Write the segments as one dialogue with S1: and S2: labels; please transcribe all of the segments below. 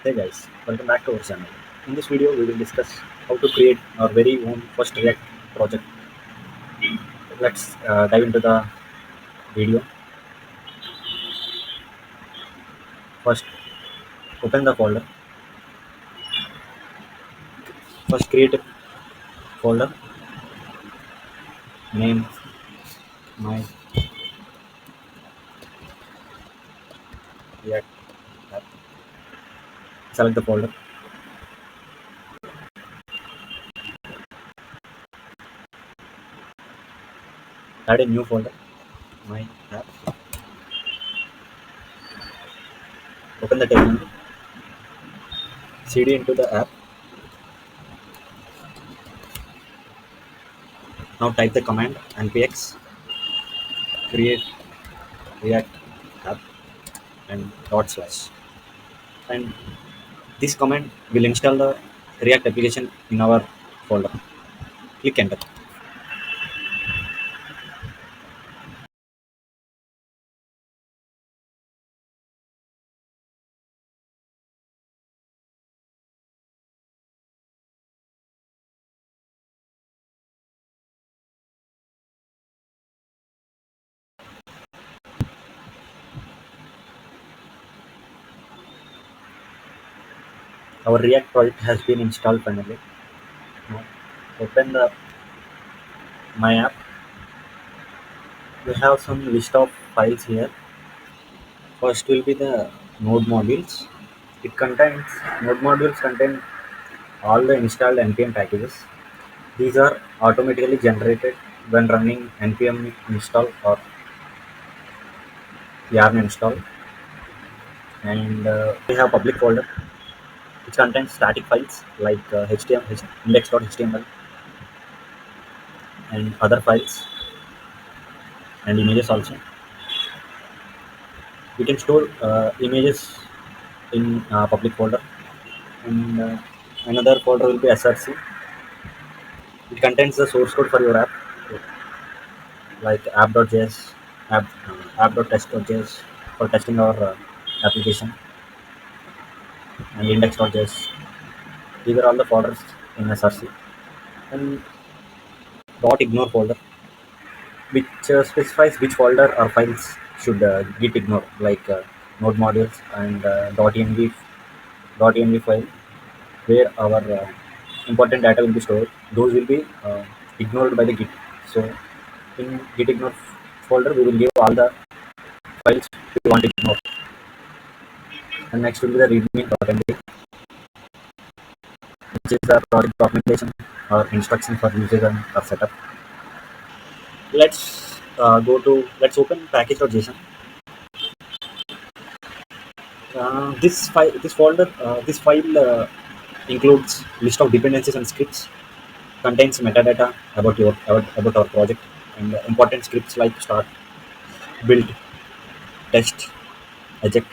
S1: Hey guys, welcome back to our channel. In this video, we will discuss how to create our very own first React project. Let's dive into the video. First, open the folder. First, create a folder. Name my React app. Select the folder. Add a new folder. My app. Open the terminal. CD into the app. Now type the command npx create React app and dot slash. And this command will install the React application in our folder. Click enter. Our React project has been installed finally. Now open the my app. We have some list of files here. First will be the node modules. It contains node modules contain all the installed npm packages. These are automatically generated when running npm install or yarn install. And we have public folder which contains static files like html, index.html and other files and images also. We can store images in public folder, and another folder will be src. It contains the source code for your app like app.js, app.test.js for testing our application, and index.js. These are all the folders in src. And dot ignore folder which specifies which folder or files should git ignore, like node modules and .env file where our important data will be stored. Those will be ignored by the git. So in git ignore folder we will give all the files we want to ignore. And next will be the readme.md, which is the project documentation or instruction for usage and or setup. Let's open package.json. This file includes list of dependencies and scripts, contains metadata about our project, and important scripts like start, build, test, eject.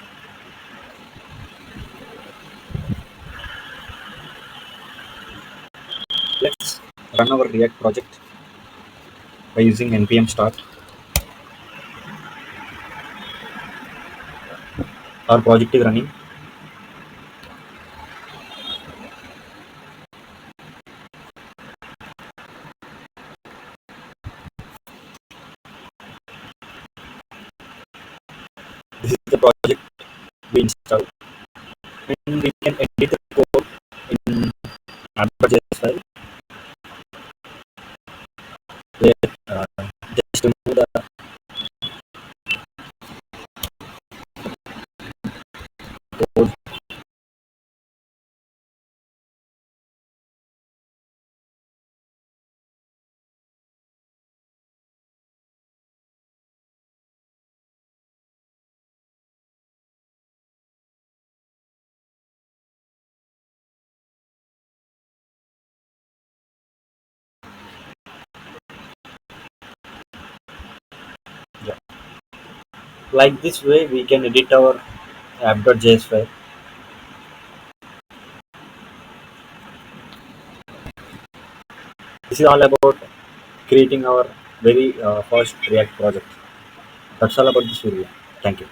S1: Let's run our React project by using npm start. Our project is running. This is the project we installed, and we can edit the code in app.js file. Where just remove the code. Yeah. Like this way, we can edit our app.js file. This is all about creating our very first React project. That's all about this video. Thank you.